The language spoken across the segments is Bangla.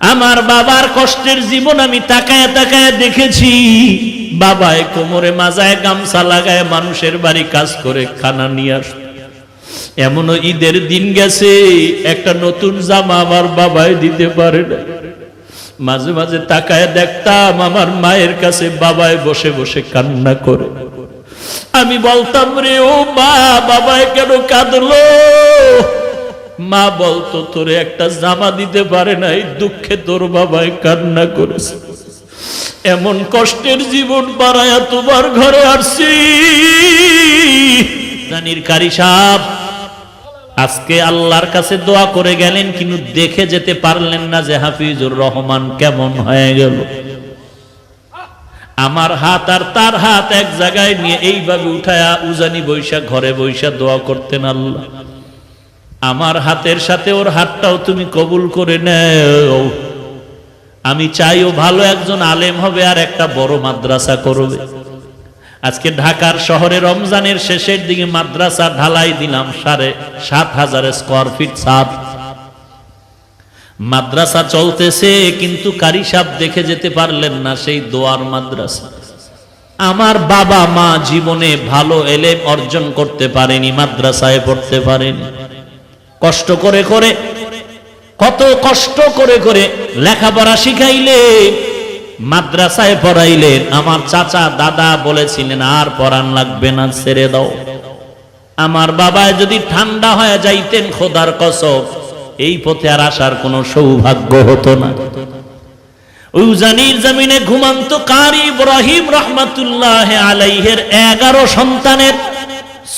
আমার বাবার কষ্টের জীবন আমি তাকায় তাকায় দেখেছি। বাবায় কোমরে মাজায় গামছা লাগায় মানুষের বাড়ি কাজ করে খানা নিয়ে আস। এমনও ঈদের দিন গেছে একটা নতুন জামা আমার বাবায় দিতে পারে না। মাঝে মাঝে তাকায় দেখতাম আমার মায়ের কাছে বাবায় বসে বসে কান্না করে। আমি বলতাম, রে ও মা, বাবায় কেন কাঁদলো? মা বলতো, তোরে একটা জামা দিতে পারে নাই, দুঃখে তোর বাবায় কান্না করেছে। এমন কষ্টের জীবন বাড়ায়া তোমার ঘরে আসছি। জানির কারি সাহেব আজকে আল্লাহর কাছে দোয়া করে গেলেন, কিন্তু দেখে যেতে পারলেন না যে হাফিজুর রহমান কেমন হয়ে গেল। আমার হাত আর তার হাত এক জায়গায় নিয়ে এইভাবে উঠায়া উজানি বৈশা ঘরে বৈশা দোয়া করতেন, আল্লাহ আমার হাতের সাথে ওর হাতটাও তুমি কবুল করে নেও। আমি চাই ও ভালো একজন আলেম হবে আর একটা বড় মাদ্রাসা করবে। আজকে ঢাকার শহরে রমজানের শেষের দিকে মাদ্রাসা ঢালাই দিলাম 7,500 স্কয়ার ফিট ছাদ। মাদ্রাসা চলতেছে, কিন্তু কারি সাহেব দেখে যেতে পারলেন না সেই দোয়ার মাদ্রাসা। আমার বাবা মা জীবনে ভালো এলেম অর্জন করতে পারেনি, মাদ্রাসায় পড়তে পারেনি। কষ্ট করে করে, কত কষ্ট করে করে লেখাপড়া শিখাইলেন, মাদ্রাসায় পড়াইলেন। আমার চাচা দাদা বলেছিলেন, আর পড়ান লাগবে না, ছেড়ে দাও। আমার বাবায় যদি ঠান্ডা হয়ে যাইতেন, খোদার কসম এই পথে আর আসার কোনো সৌভাগ্য হতো না। উজানির জমিনে ঘুমন্ত কারি ইব্রাহিম রহমাতুল্লাহ আলাইহির 11 সন্তানের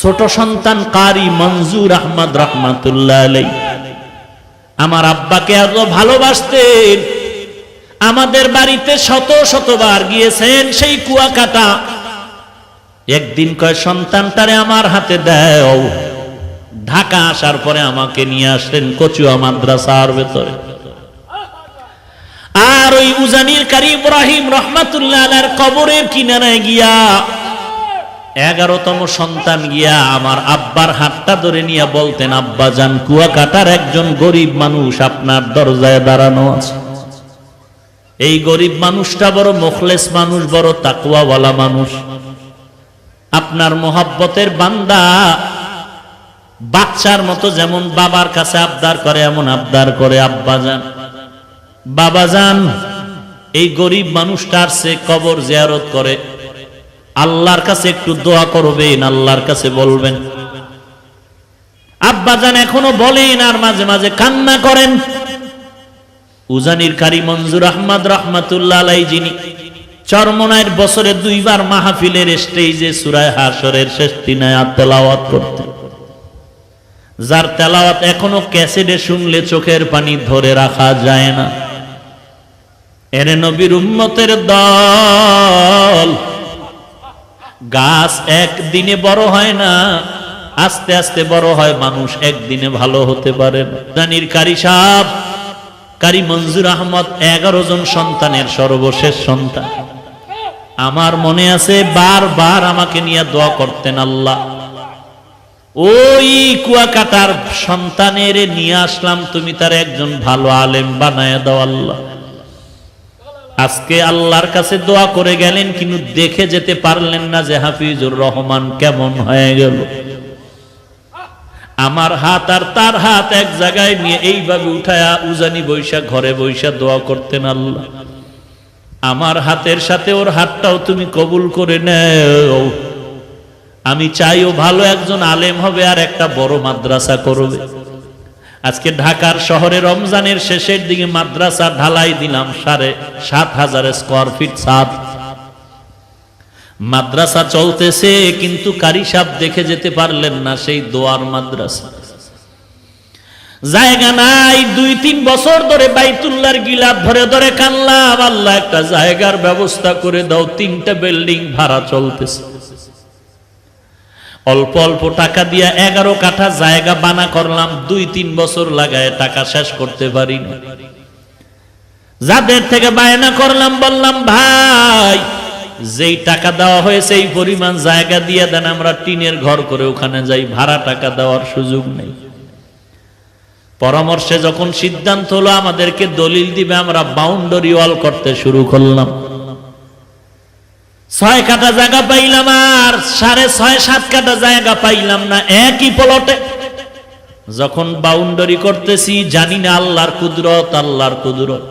ছোট সন্তান কারি মঞ্জুর আহমদ রহমাতুল্লাহ আলাইহি আমার আব্বাকে এত ভালোবাসতেন। আমাদের বাড়িতে শত শতবার গিয়েছেন সেই কুয়াকাটা। একদিন কয়, সন্তানটারে আমার হাতে দাও। ঢাকা আসার পরে আমাকে নিয়ে আসলেন কচুয়া মাদ্রাসার ভেতরে। আর ওই উজানির কারি ইব্রাহিম রহমাতুল্লাহ আলাইহির কবরের কিনারায় গিয়া 11তম সন্তান গিয়া আমার আব্বার হাতটা ধরে নিয়ে বলতেন, আব্বা জান, কুয়াকাটার একজন গরিব মানুষ আপনার দরজায় দাঁড়ানো আছে। এই গরিব মানুষটা বড় মুখলেস মানুষ, বড় তাকওয়াওয়ালা মানুষ, আপনার মোহাব্বতের বান্দা। বাচ্চার মতো যেমন বাবার কাছে আবদার করে এমন আবদার করে, আব্বা জান, বাবা জান, এই গরিব মানুষটার সে কবর জিয়ারত করে, আল্লাহর কাছে একটু দোয়া করবেন, আল্লাহর কাছে বলবেন। আব্বা জান এখনো বলেন আর মাঝে মাঝে কান্না করেন। উজানির কারি মঞ্জুর আহমদ রহমাতুল্লাহ আলাইহি, যিনি চরমনায়ের বছরে 2 বার মাহফিলের স্টেজে সূরা হাশরের শেষ 3 আয়াত তেলাওয়াত করতেন, যার তেলাওয়াত এখনো ক্যাসেটে শুনলে চোখের পানি ধরে রাখা যায় না। এরে নবীর উম্মতের দল, গাছ একদিনে বড় হয় না, আস্তে আস্তে বড় হয়। মানুষ একদিনে ভালো হতে পারে না। জানির কারি সাহেব কারি মঞ্জুর আহমদ 11 জন সন্তানের সর্বশেষ সন্তান। আমার মনে আছে বারবার আমাকে নিয়ে দোয়া করতেন, আল্লাহ ওই কুয়াকাটার সন্তানের নিয়ে আসলাম, তুমি তার একজন ভালো আলেম বানায় দাও আল্লাহ। আজকে আল্লাহর কাছে দোয়া করে গেলেন, কিন্তু দেখে যেতে পারলেন না যে হাফিজুর রহমান কেমন হয়ে গেল। আমার হাত আর তার হাত এক জায়গায় নিয়ে এইভাবে উঠায়া উজানি বৈশা ঘরে বৈশা দোয়া করতেন, আল্লাহ আমার হাতের সাথে ওর হাতটাও তুমি কবুল করে নেও। আমি চাই ও ভালো একজন আলেম হবে আর একটা বড় মাদ্রাসা করবে। আজকে ঢাকার শহরে রমজানের শেষের দিকে মাদ্রাসা ঢালাই দিলাম 7,500 স্কয়ার ফিট ছাদ। মাদ্রাসা চলতেছে, কিন্তু কারি সাহেব দেখে যেতে পারলেন না সেই দোয়ার মাদ্রাসা। জায়গা নাই, 2-3 বছর ধরে বাইতুল্লাহর গিলাফ ধরে ধরে কানলাম, আল্লাহ একটা জায়গার ব্যবস্থা করে দাও। 3টা বিল্ডিং ভাড়া চলতেছে। অল্প অল্প টাকা দিয়া 11 কাঠা জায়গা বানা করলাম, 2-3 বছর লাগায় টাকা শেষ করতে পারি না। যাদের থেকে বায়না করলাম, বললাম ভাই, যেই টাকা দেওয়া হয়েছে এই পরিমাণ জায়গা দিয়ে দেন, আমরা টিনের ঘর করে ওখানে যাই, ভাড়া টাকা দেওয়ার সুযোগ নেই। পরামর্শে যখন সিদ্ধান্ত হলো আমাদেরকে দলিল দিবে, আমরা বাউন্ডারি ওয়াল করতে শুরু করলাম। 6 কাঠা জায়গা পাইলাম আর 6.5-7 কাঠা জায়গা পাইলাম না একই প্লটে। যখন বাউন্ডারি করতেছি জানি না আল্লাহর কুদরত, আল্লাহর কুদরত।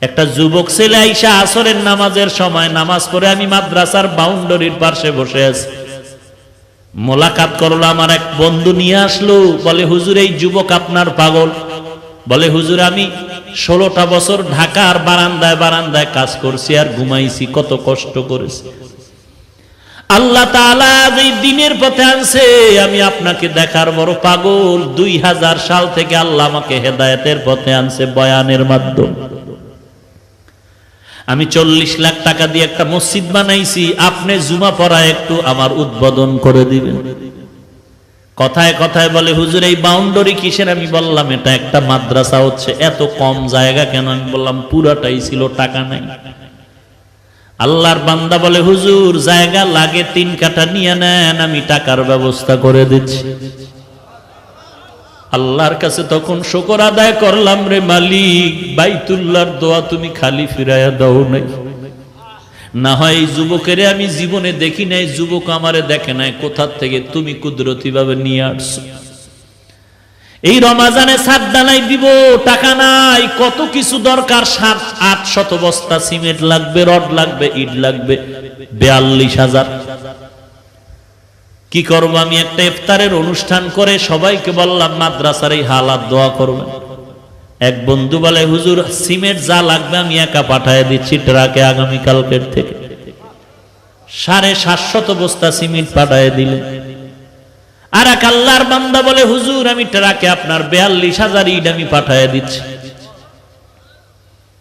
একটা যুবক ছেলে আইসা আসরের নামাজের সময় নামাজ পড়ে আমি মাদ্রাসার বাউন্ডারির পাশে বসে আছি। মোলাকাত করলো, আমার এক বন্ধু নিয়ে আসলো, বলে হুজুর এই যুবক আপনার পাগল। বলে হুজুর আমি 16টা বছর ঢাকার বারান্দায় বারান্দায় কাজ করছি আর ঘুমাইছি, কত কষ্ট করেছি। আল্লাহ তাআলা এই দিনের পথে আনছে, আমি আপনাকে দেখার বড় পাগল। 2000 সাল থেকে আল্লাহ আমাকে হেদায়েতের পথে আনছে বয়ানের মাধ্যমে। আমি 40 লাখ টাকা দিয়ে একটা মসজিদ বানাইছি, আপনি জুমা পড়া একটু আমার উদ্বোধন করে দিবেন। কথায় কথায় বলে হুজুর এই বাউন্ডারি কিসের? আমি বললাম এটা একটা মাদ্রাসা হচ্ছে। এত কম জায়গা কেন? আমি বললাম পুরাটাই ছিল, টাকা নাই। আল্লাহর বান্দা বলে হুজুর জায়গা লাগে 3 কাঠা নিয়ে নেন, আমি টাকার ব্যবস্থা করে দিচ্ছি। আল্লাহর কাছে তখন শুকর আদায় করলাম, রে মালিক বাইতুল্লাহর দোয়া তুমি খালি ফিরাইয়া দাও নাই। না হয় এই যুবকের আমি জীবনে দেখি নাই, যুবক আমারে দেখে নাই, কোথা থেকে তুমি কুদরতি ভাবে নিয়ে আসছো। এই রমাজানে ছাদ ঢালাই দিব, টাকা নাই, কত কিছু দরকার। 700-800 বস্তা সিমেন্ট লাগবে, রড লাগবে, ইট লাগবে, 42,000। কি করব? আমি একটা ইফতারের অনুষ্ঠান করে সবাইকে বললাম মাদ্রাসার এই হালাত দোয়া করবেন। এক বন্ধু বলে হুজুর সিমেন্ট যা লাগবে আমি একা পাঠিয়ে দিচ্ছি ট্রাকে আগামীকালকের থেকে। 750 বস্তা সিমেন্ট পাঠিয়ে দিলেন। আর এক আল্লাহর বান্দা বলে হুজুর আমি ট্রাকে আপনার 42,000 ইট আমি পাঠিয়ে দিচ্ছি।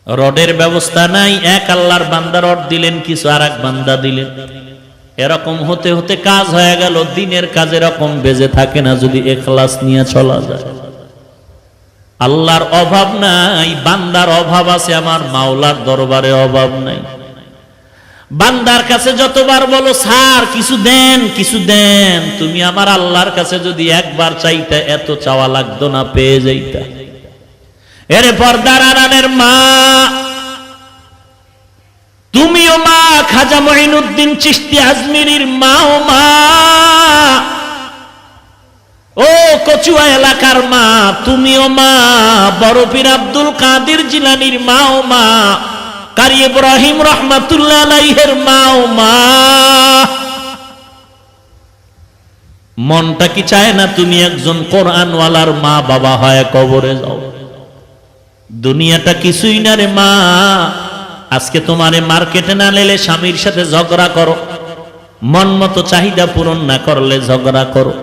রডের ব্যবস্থা নাই, এক আল্লাহর বান্দা রড দিলেন, কিছু আর এক বান্দা দিলেন। এরকম হতে হতে কাজ হয়ে গেল। দিনের কাজ এরকম বেজে থাকে না যদি ইখলাস নিয়ে চলা যায়। আল্লাহর অভাব নাই, বান্দার অভাব আছে, আমার মাওলার দরবারে অভাব নাই। বান্দার কাছে যতবার বলো স্যার কিছু দেন কিছু দেন, তুমি আমার আল্লাহর কাছে যদি একবার চাইতে এত চাওয়া লাগতো না, পেয়ে যাইতা। এরে পর্দার আড়ালের মা, তুমিও মা, খাজা মঈনুদ্দিন চিশতি আজমিরির মাও মা, ও কচুয়া এলাকার মা তুমিও মা, বড় পীর আব্দুল কাদের জিলানীর মাও মা, কারি ইব্রাহিম রহমাতুল্লাহ আলাইহির মাও মা। মনটা কি চায় না তুমি একজন কোরআনওয়ালার মা বাবা হয় কবরে যাও? দুনিয়াটা কিছুই না রে মা। আজকে তোমারে মার্কেটে না নেলে স্বামীর সাথে ঝগড়া করো, মন মতো চাহিদা পূরণ না করলে ঝগড়া করো।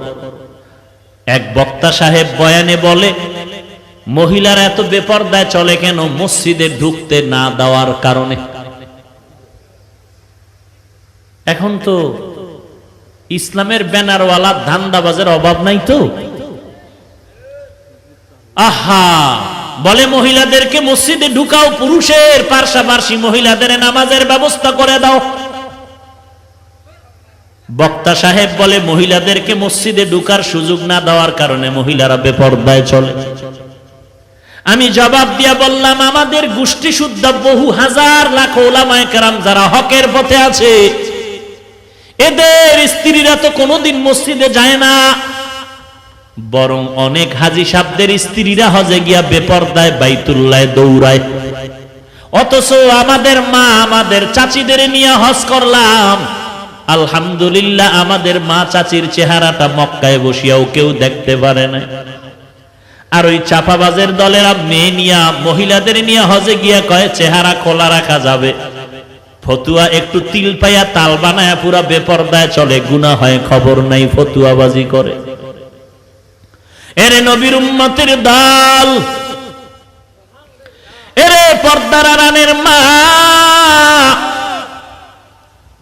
এক বক্তা সাহেব বয়ানে বলে মহিলারা এত বেপরদায় চলে কেন? মসজিদে ঢুকতে না দেওয়ার কারণে। এখন তো ইসলামের ব্যানারওয়ালা ধান্দাবাজের অভাব নাই তো। আহা, বলে মহিলাদেরকে মসজিদে ঢুকাও, পুরুষের পাশাপাশি মহিলাদের নামাজের ব্যবস্থা করে দাও। বক্তা সাহেব বলে মহিলাদেরকে মসজিদে ঢুকার সুযোগ না দেওয়ার কারণে মহিলারা বেপরদায় চলে। আমি জবাব দিয়া বললাম আমাদের গোষ্ঠী শুদ্ধ বহু হাজার লাখ ওলামায়ে কেরাম যারা হকের পথে আছে, এদের স্ত্রীরা তো কোনোদিন মসজিদে যায় না, বরং অনেক হাজী সাহেবদের স্ত্রীরা হজে গিয়া বেপরদায় বাইতুল্লাহে দৌড়ায়। অথচ আমাদের মা, আমাদের চাচিদের নিয়ে হজ করলাম, আলহামদুলিল্লাহ আমাদের মা চাচির চেহারাটা মক্কায় বসিয়াও কেউ দেখতে পারে না। আর ওই চাপাবাজের দলেরা মেয়ে নিয়া, মহিলাদের নিয়ে হজে গিয়া কয় চেহারা খোলা রাখা যাবে, ফতুয়া একটু তিল পাইয়া তাল বানায়া পুরা বেপরদায় চলে, গুনাহ হয় খবর নাই, ফতুয়াবাজি করে। এরে নবীর উম্মতের দল, এরে পর্দার আড়ালের মা,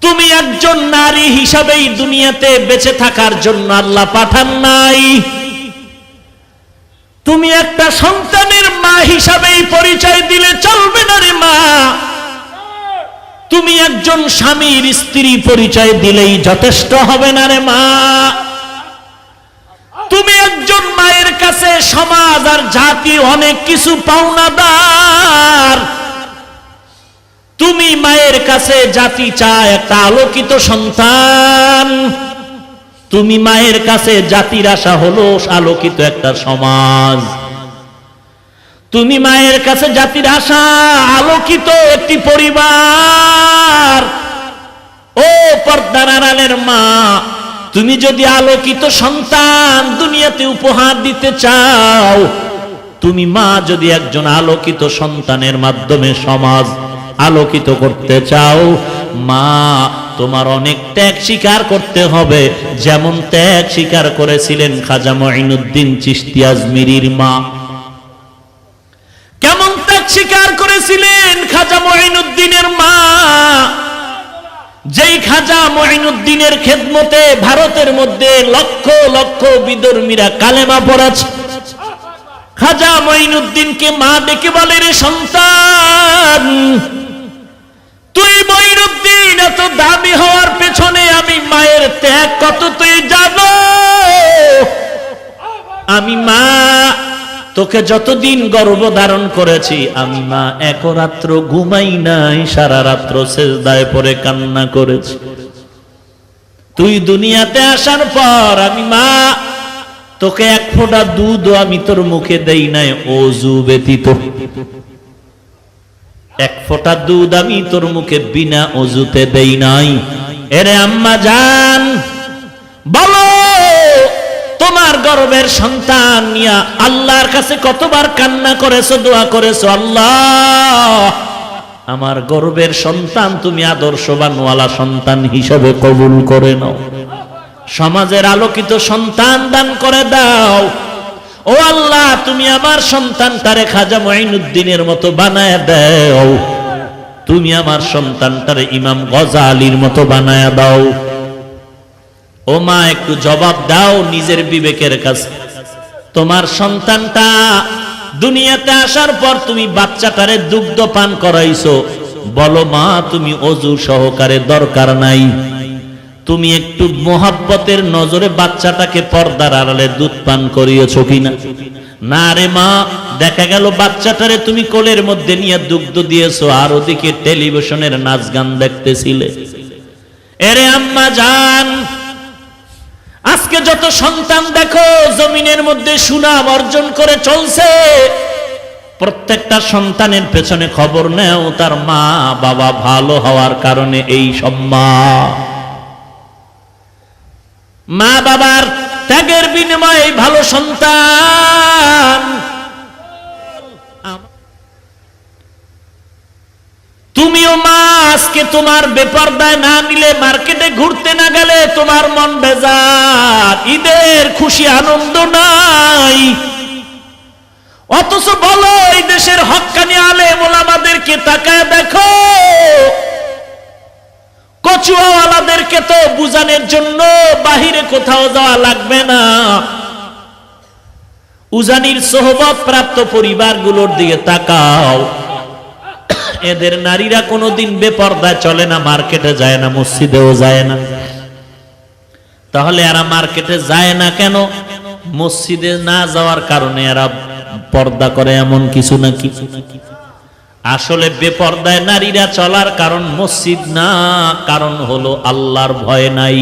তুমি একজন নারী হিসাবেই দুনিয়াতে বেঁচে থাকার জন্য আল্লাহ পাঠান নাই। তুমি একটা সন্তানের মা হিসাবেই পরিচয় দিলে চলবে না রে মা। তুমি একজন স্বামীর স্ত্রী পরিচয় দিলেই যথেষ্ট হবে না রে মা। তুমি একজন মায়ের কাছে সমাজ আর জাতি অনেক কিছু পাওনাদার। তুমি মায়ের কাছে জাতি চায় একটা আলোকিত সন্তান, তুমি মায়ের কাছে জাতির আশা হলো আলোকিত একটা সমাজ। তুমি মায়ের কাছে জাতির আশা আলোকিত একটি পরিবার। ও পর্দার আড়ালের মা, তুমি যদি আলোকিত সন্তান দুনিয়াতে উপহার দিতে চাও, তুমি মা যদি একজন আলোকিত সন্তানের মাধ্যমে সমাজ আলোকিত করতে চাও, মা তোমার অনেক ত্যাগ স্বীকার করতে হবে। যেমন ত্যাগ স্বীকার করেছিলেন খাজা মঈনুদ্দিন চিশতি আজমিরির মা। কেমন ত্যাগ স্বীকার করেছিলেন খাজা মঈনুদ্দিনের মা? যেই খাজা মঈনুদ্দিনের খেদমতে ভারতের মধ্যে লক্ষ লক্ষ বিধর্মীরা কালেমা পড়েছে। খাজা মঈনুদ্দিনকে মা ডেকে বলে, রে সন্তান, তুই মঈনুদ্দিন এত দামি হওয়ার পেছনে আমি মায়ের ত্যাগ কত তুই জানো? আমি মা তোকে যতদিন গর্ভধারণ করেছি, আমি মা এক রাত্র ঘুমাই নাই, সারা রাত্র সেজদায় পড়ে কান্না করেছি। তুই দুনিয়াতে আসার পর আমি মা তোকে এক ফোঁটা দুধ আমি তোর মুখে দেই নাই ওযু ব্যতীত। এক ফোঁটা দুধ আমি তোর মুখে বিনা ওযুতে দেই নাই। এরে আম্মা জান, বলো তোমার গর্ভের সন্তান নিয়া আল্লাহর কাছে কতবার কান্না করেছো, দোয়া করেছো, আল্লাহ আমার গর্ভের সন্তান তুমি আদর্শবানওয়ালা সন্তান হিসেবে কবুল করে নাও, সমাজের আলোকিত সন্তান দান করে দাও। ও আল্লাহ, তুমি আমার সন্তানটারে খাজা মঈনুদ্দিনের মতো বানায় দাও, তুমি আমার সন্তানটারে ইমাম গজালির মতো বানায় দাও। ও মা, একটু জবাব দাও নিজের বিবেকের কাছে। তোমার সন্তানটা দুনিয়াতে আসার পর তুমি বাচ্চাটারে দুগ্ধ পান করাইছো, বলো মা তুমি ওযু সহকারে দরকার নাই, তুমি একটু মোহাব্বতের নজরে বাচ্চাটাকে পর্দার আড়ালে দুধ পান করিয়েছো কিনা? না রে মা, দেখা গেল বাচ্চাটারে তুমি কোলের মধ্যে নিয়ে দুগ্ধ দিয়েছো আর ওদিকে টেলিভিশনের নাচ গান দেখতেছিলে। এরে আম্মা জান, আজকে যত সন্তান দেখো জমিনের মধ্যে সুনাম অর্জন করে চলছে, প্রত্যেকটা সন্তানের পেছনে খবর নেও তার মা বাবা ভালো হওয়ার কারণে এই সম্মান। মা বাবার ত্যাগের বিনিময়ে ভালো সন্তান। তুমিও মা আজকে তোমার বেপরদায় না নিলে, মার্কেটে ঘুরতে না গেলে তোমার মন বেজার, ঈদের খুশি আনন্দ নাই। অথচ বলো এই দেশের হক্কানি আলেম ওলামাদেরকে তাকায় দেখো, কচুয়াওয়ালাদেরকে তো বুঝানোর জন্য বাহিরে কোথাও যাওয়া লাগবে না। উজানির সোহবত প্রাপ্ত পরিবারগুলোর দিকে তাকাও, এদের নারীরা কোনোদিন বেপর্দায় চলে না, মার্কেটে যায় না, মসজিদেও যায় না। তাহলে এরা মার্কেটে যায় না কেন? মসজিদে না যাওয়ার কারণে এরা পর্দা করে এমন কিছু নাকি? আসলে বেপর্দায় নারীরা চলার কারণ মসজিদ না, কারণ হলো আল্লাহর ভয় নাই।